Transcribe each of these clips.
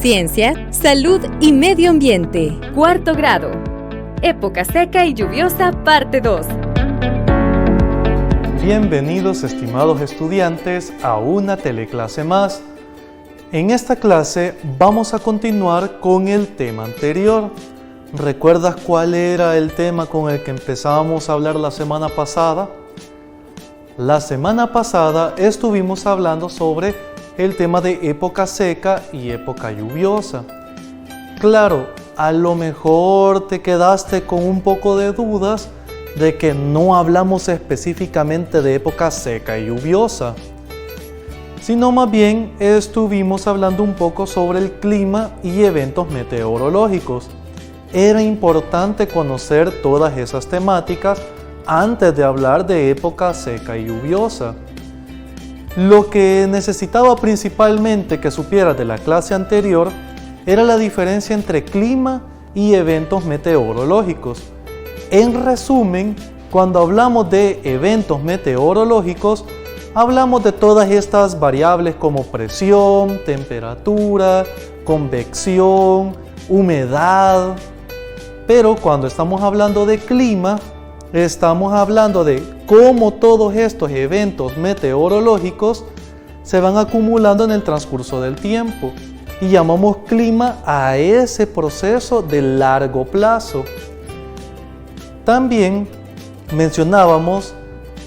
Ciencia, salud y medio ambiente. Cuarto grado. Época seca y lluviosa, parte 2. Bienvenidos, estimados estudiantes, a una teleclase más. En esta clase vamos a continuar con el tema anterior. ¿Recuerdas cuál era el tema con el que empezábamos a hablar la semana pasada? La semana pasada estuvimos hablando sobre el tema de época seca y época lluviosa. Claro, a lo mejor te quedaste con un poco de dudas de que no hablamos específicamente de época seca y lluviosa, sino más bien estuvimos hablando un poco sobre el clima y eventos meteorológicos. Era importante conocer todas esas temáticas antes de hablar de época seca y lluviosa. Lo que necesitaba principalmente que supieras de la clase anterior era la diferencia entre clima y eventos meteorológicos. En resumen, cuando hablamos de eventos meteorológicos, hablamos de todas estas variables como presión, temperatura, convección, humedad. Pero cuando estamos hablando de clima, estamos hablando de cómo todos estos eventos meteorológicos se van acumulando en el transcurso del tiempo. Y llamamos clima a ese proceso de largo plazo. También mencionábamos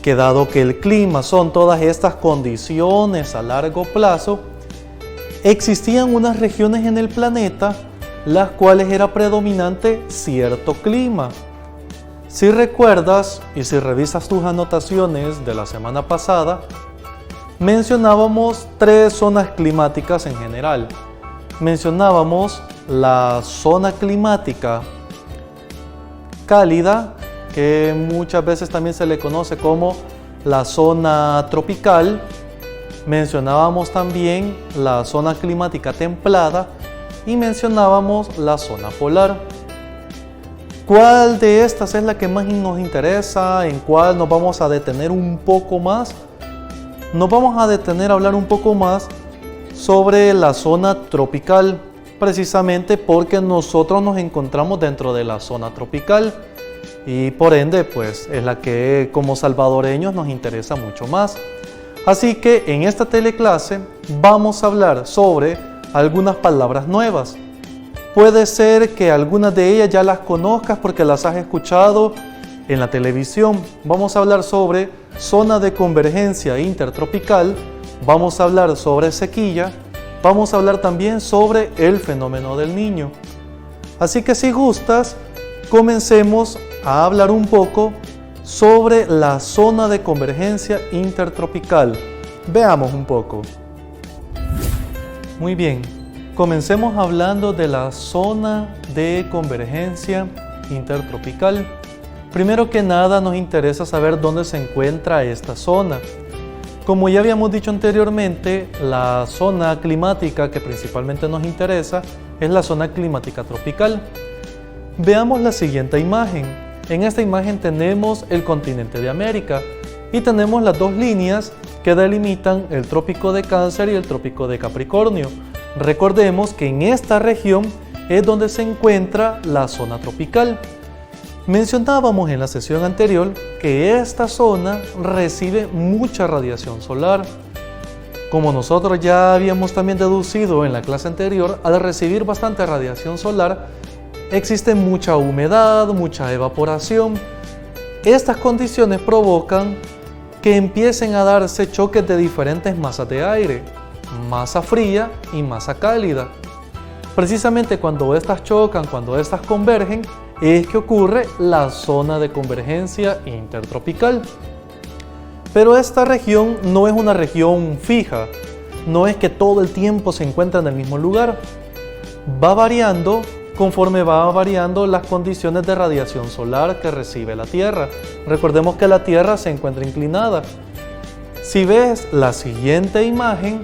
que dado que el clima son todas estas condiciones a largo plazo, existían unas regiones en el planeta las cuales era predominante cierto clima. Si recuerdas y si revisas tus anotaciones de la semana pasada, mencionábamos 3 zonas climáticas en general. Mencionábamos la zona climática cálida, que muchas veces también se le conoce como la zona tropical. Mencionábamos también la zona climática templada y mencionábamos la zona polar. ¿Cuál de estas es la que más nos interesa? ¿En cuál nos vamos a detener un poco más? Nos vamos a detener a hablar un poco más sobre la zona tropical, precisamente porque nosotros nos encontramos dentro de la zona tropical y por ende pues es la que como salvadoreños nos interesa mucho más. Así que en esta teleclase vamos a hablar sobre algunas palabras nuevas. Puede ser que algunas de ellas ya las conozcas porque las has escuchado en la televisión. Vamos a hablar sobre zona de convergencia intertropical, vamos a hablar sobre sequía, vamos a hablar también sobre el fenómeno del Niño. Así que si gustas, comencemos a hablar un poco sobre la zona de convergencia intertropical. Veamos un poco. Muy bien. Comencemos hablando de la zona de convergencia intertropical. Primero que nada nos interesa saber dónde se encuentra esta zona. Como ya habíamos dicho anteriormente, la zona climática que principalmente nos interesa es la zona climática tropical. Veamos la siguiente imagen. En esta imagen tenemos el continente de América y tenemos las 2 líneas que delimitan el trópico de Cáncer y el trópico de Capricornio. Recordemos que en esta región es donde se encuentra la zona tropical. Mencionábamos en la sesión anterior que esta zona recibe mucha radiación solar. Como nosotros ya habíamos también deducido en la clase anterior, al recibir bastante radiación solar, existe mucha humedad, mucha evaporación. Estas condiciones provocan que empiecen a darse choques de diferentes masas de aire, masa fría y masa cálida. Precisamente cuando estas chocan, cuando estas convergen, es que ocurre la zona de convergencia intertropical. Pero esta región no es una región fija, no es que todo el tiempo se encuentra en el mismo lugar. Va variando conforme va variando las condiciones de radiación solar que recibe la Tierra. Recordemos que la Tierra se encuentra inclinada. Si ves la siguiente imagen,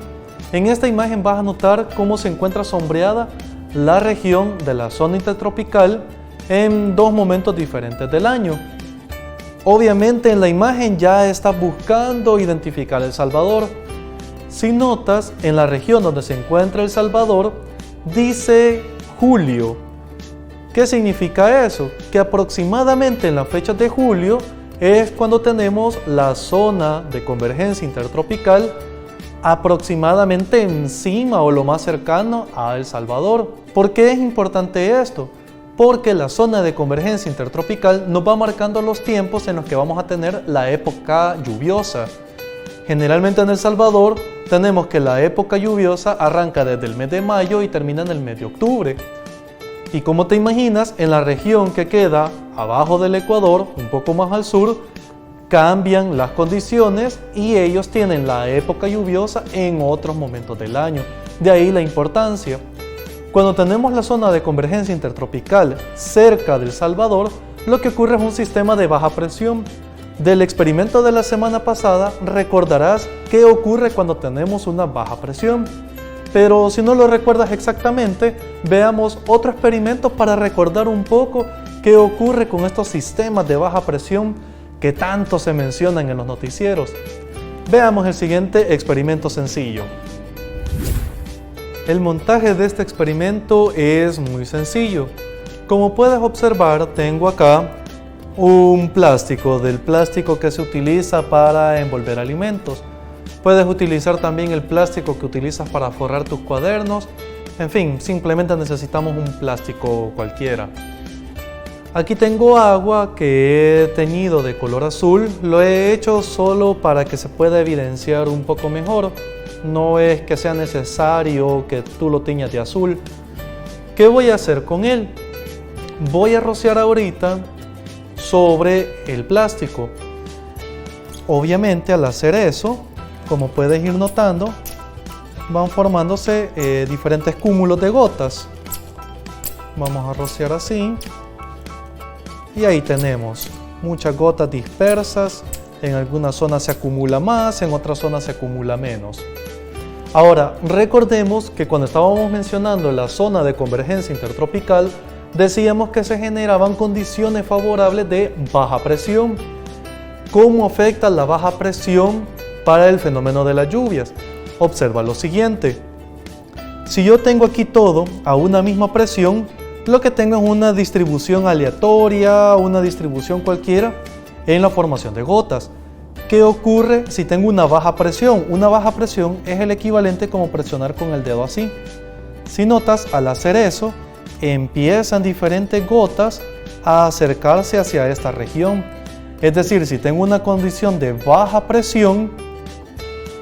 en esta imagen vas a notar cómo se encuentra sombreada la región de la zona intertropical en 2 momentos diferentes del año. Obviamente en la imagen ya estás buscando identificar El Salvador. Si notas, en la región donde se encuentra El Salvador, dice julio. ¿Qué significa eso? Que aproximadamente en las fechas de julio es cuando tenemos la zona de convergencia intertropical aproximadamente encima o lo más cercano a El Salvador. ¿Por qué es importante esto? Porque la zona de convergencia intertropical nos va marcando los tiempos en los que vamos a tener la época lluviosa. Generalmente en El Salvador tenemos que la época lluviosa arranca desde el mes de mayo y termina en el mes de octubre. Y como te imaginas, en la región que queda abajo del Ecuador, un poco más al sur, cambian las condiciones y ellos tienen la época lluviosa en otros momentos del año. De ahí la importancia. Cuando tenemos la zona de convergencia intertropical cerca de El Salvador, lo que ocurre es un sistema de baja presión. Del experimento de la semana pasada recordarás qué ocurre cuando tenemos una baja presión. Pero si no lo recuerdas exactamente, veamos otro experimento para recordar un poco qué ocurre con estos sistemas de baja presión que tanto se mencionan en los noticieros. Veamos el siguiente experimento sencillo. El montaje de este experimento es muy sencillo. Como puedes observar, tengo acá un plástico, del plástico que se utiliza para envolver alimentos. Puedes utilizar también el plástico que utilizas para forrar tus cuadernos. En fin, simplemente necesitamos un plástico cualquiera. Aquí tengo agua que he teñido de color azul. Lo he hecho solo para que se pueda evidenciar un poco mejor. No es que sea necesario que tú lo tiñas de azul. ¿Qué voy a hacer con él? Voy a rociar ahorita sobre el plástico. Obviamente al hacer eso, como puedes ir notando, van formándose diferentes cúmulos de gotas. Vamos a rociar así. Y ahí tenemos muchas gotas dispersas. En algunas zonas se acumula más, en otras zonas se acumula menos. Ahora, recordemos que cuando estábamos mencionando la zona de convergencia intertropical, decíamos que se generaban condiciones favorables de baja presión. ¿Cómo afecta la baja presión para el fenómeno de las lluvias? Observa lo siguiente. Si yo tengo aquí todo a una misma presión, lo que tengo es una distribución aleatoria, una distribución cualquiera en la formación de gotas. ¿Qué ocurre si tengo una baja presión? Una baja presión es el equivalente como presionar con el dedo así. Si notas, al hacer eso, empiezan diferentes gotas a acercarse hacia esta región. Es decir, si tengo una condición de baja presión,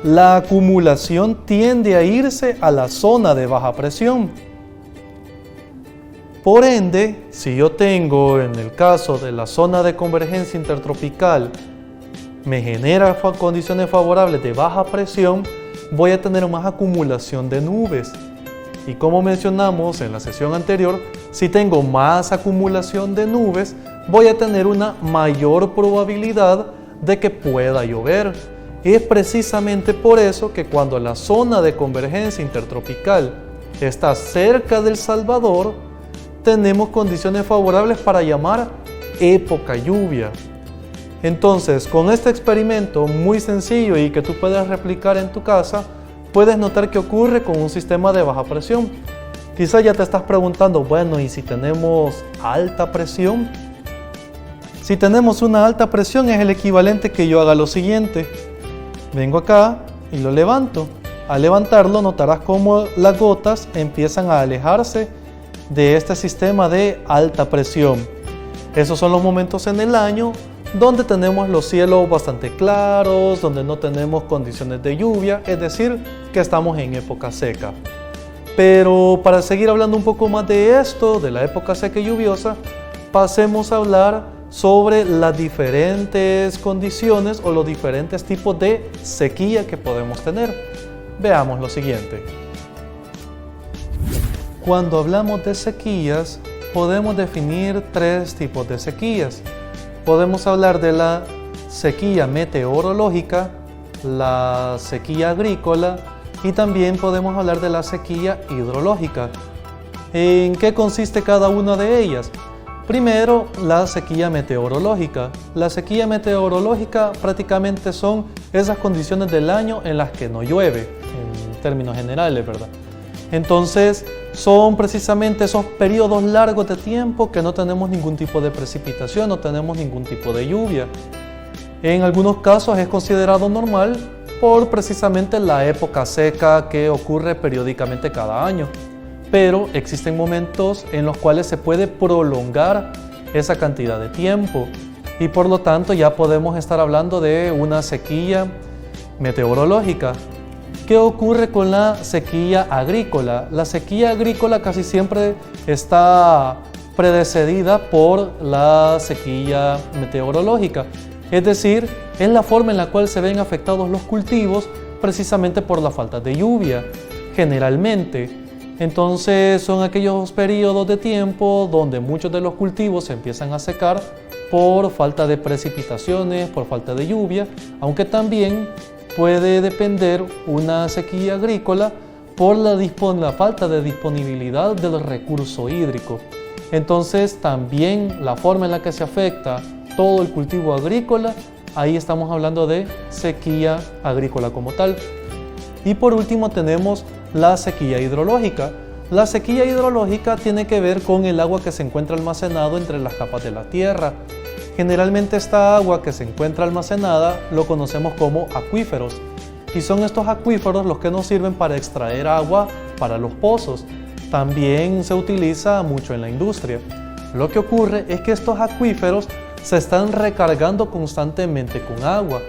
la acumulación tiende a irse a la zona de baja presión. Por ende, si yo tengo, en el caso de la zona de convergencia intertropical, me genera condiciones favorables de baja presión, voy a tener más acumulación de nubes. Y como mencionamos en la sesión anterior, si tengo más acumulación de nubes, voy a tener una mayor probabilidad de que pueda llover. Es precisamente por eso que cuando la zona de convergencia intertropical está cerca de El Salvador, tenemos condiciones favorables para llamar época lluvia. Entonces, con este experimento muy sencillo y que tú puedes replicar en tu casa, puedes notar que ocurre con un sistema de baja presión. Quizá ya te estás preguntando, bueno, ¿y si tenemos alta presión? Si tenemos una alta presión es el equivalente que yo haga lo siguiente. Vengo acá y lo levanto. Al levantarlo notarás cómo las gotas empiezan a alejarse de este sistema de alta presión. Esos son los momentos en el año donde tenemos los cielos bastante claros, donde no tenemos condiciones de lluvia, es decir, que estamos en época seca. Pero para seguir hablando un poco más de esto, de la época seca y lluviosa, pasemos a hablar sobre las diferentes condiciones o los diferentes tipos de sequía que podemos tener. Veamos lo siguiente. Cuando hablamos de sequías, podemos definir tres tipos de sequías. Podemos hablar de la sequía meteorológica, la sequía agrícola y también podemos hablar de la sequía hidrológica. ¿En qué consiste cada una de ellas? Primero, la sequía meteorológica. La sequía meteorológica prácticamente son esas condiciones del año en las que no llueve, en términos generales, ¿verdad? Entonces, son precisamente esos periodos largos de tiempo que no tenemos ningún tipo de precipitación, no tenemos ningún tipo de lluvia. En algunos casos es considerado normal por precisamente la época seca que ocurre periódicamente cada año. Pero existen momentos en los cuales se puede prolongar esa cantidad de tiempo y por lo tanto ya podemos estar hablando de una sequía meteorológica. ¿Qué ocurre con la sequía agrícola? La sequía agrícola casi siempre está precedida por la sequía meteorológica, es decir, es la forma en la cual se ven afectados los cultivos precisamente por la falta de lluvia, generalmente. Entonces son aquellos periodos de tiempo donde muchos de los cultivos se empiezan a secar por falta de precipitaciones, por falta de lluvia, aunque también puede depender una sequía agrícola por la falta de disponibilidad del recurso hídrico. Entonces también la forma en la que se afecta todo el cultivo agrícola, ahí estamos hablando de sequía agrícola como tal. Y por último tenemos la sequía hidrológica. La sequía hidrológica tiene que ver con el agua que se encuentra almacenado entre las capas de la tierra. Generalmente esta agua que se encuentra almacenada lo conocemos como acuíferos y son estos acuíferos los que nos sirven para extraer agua para los pozos. También se utiliza mucho en la industria. Lo que ocurre es que estos acuíferos se están recargando constantemente con agua,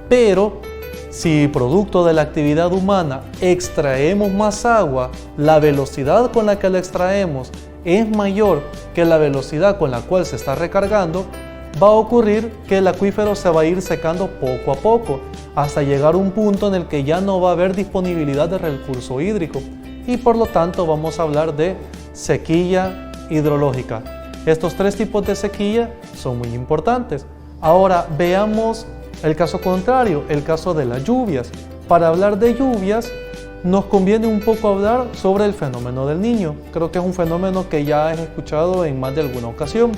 pero si producto de la actividad humana extraemos más agua, la velocidad con la que la extraemos es mayor que la velocidad con la cual se está recargando, va a ocurrir que el acuífero se va a ir secando poco a poco hasta llegar a un punto en el que ya no va a haber disponibilidad de recurso hídrico y por lo tanto vamos a hablar de sequía hidrológica. Estos tres tipos de sequía son muy importantes. Ahora veamos el caso contrario, el caso de las lluvias. Para hablar de lluvias nos conviene un poco hablar sobre el fenómeno del Niño. Creo que es un fenómeno que ya has escuchado en más de alguna ocasión.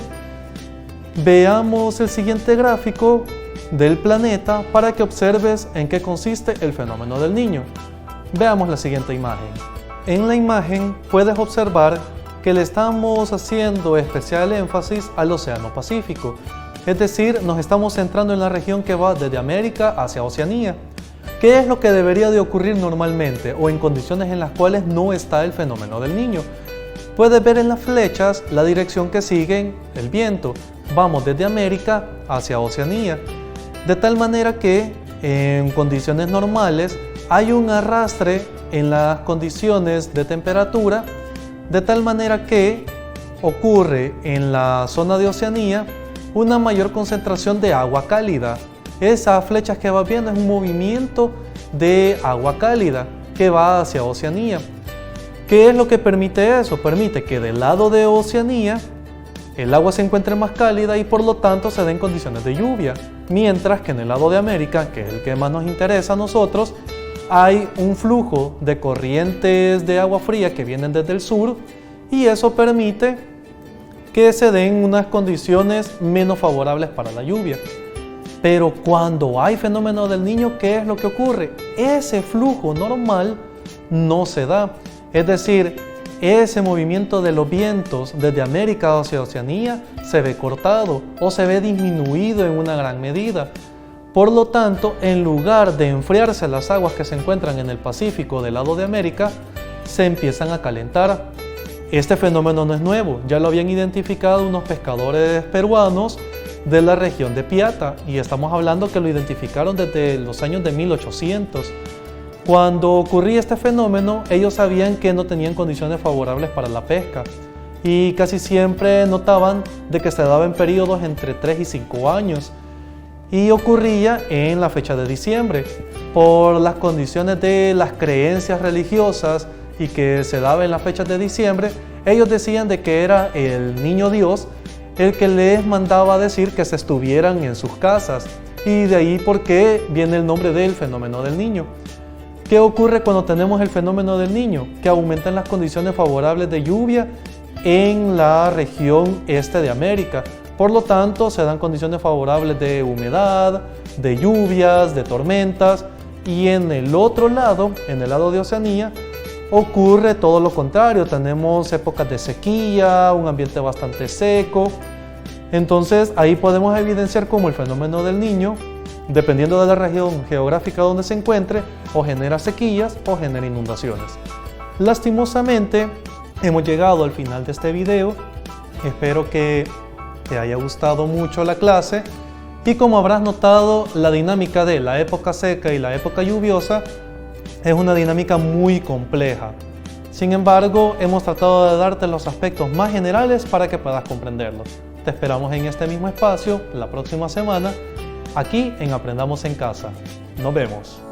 Veamos el siguiente gráfico del planeta para que observes en qué consiste el fenómeno del Niño. Veamos la siguiente imagen. En la imagen puedes observar que le estamos haciendo especial énfasis al Océano Pacífico, es decir, nos estamos centrando en la región que va desde América hacia Oceanía. ¿Qué es lo que debería de ocurrir normalmente o en condiciones en las cuales no está el fenómeno del Niño? Puedes ver en las flechas la dirección que sigue el viento. Vamos desde América hacia Oceanía, de tal manera que en condiciones normales hay un arrastre en las condiciones de temperatura, de tal manera que ocurre en la zona de Oceanía una mayor concentración de agua cálida. Esas flechas que vas viendo es un movimiento de agua cálida que va hacia Oceanía. ¿Qué es lo que permite eso? Permite que del lado de Oceanía el agua se encuentre más cálida y por lo tanto se den condiciones de lluvia, mientras que en el lado de América, que es el que más nos interesa a nosotros, hay un flujo de corrientes de agua fría que vienen desde el sur y eso permite que se den unas condiciones menos favorables para la lluvia. Pero cuando hay fenómeno del Niño, ¿qué es lo que ocurre? Ese flujo normal no se da, es decir, ese movimiento de los vientos desde América hacia Oceanía se ve cortado o se ve disminuido en una gran medida. Por lo tanto, en lugar de enfriarse las aguas que se encuentran en el Pacífico del lado de América, se empiezan a calentar. Este fenómeno no es nuevo, ya lo habían identificado unos pescadores peruanos de la región de Piata y estamos hablando que lo identificaron desde los años de 1800. Cuando ocurría este fenómeno, ellos sabían que no tenían condiciones favorables para la pesca y casi siempre notaban de que se daba en periodos entre 3 y 5 años y ocurría en la fecha de diciembre por las condiciones de las creencias religiosas y que se daba en las fechas de diciembre. Ellos decían de que era el niño Dios el que les mandaba decir que se estuvieran en sus casas y de ahí por qué viene el nombre del fenómeno del Niño. ¿Qué ocurre cuando tenemos el fenómeno del Niño? Que aumentan las condiciones favorables de lluvia en la región este de América. Por lo tanto, se dan condiciones favorables de humedad, de lluvias, de tormentas. Y en el otro lado, en el lado de Oceanía, ocurre todo lo contrario. Tenemos épocas de sequía, un ambiente bastante seco. Entonces ahí podemos evidenciar cómo el fenómeno del Niño, dependiendo de la región geográfica donde se encuentre, o genera sequías o genera inundaciones. Lastimosamente, hemos llegado al final de este video. Espero que te haya gustado mucho la clase y como habrás notado, la dinámica de la época seca y la época lluviosa es una dinámica muy compleja. Sin embargo, hemos tratado de darte los aspectos más generales para que puedas comprenderlos. Te esperamos en este mismo espacio la próxima semana, aquí en Aprendamos en Casa. Nos vemos.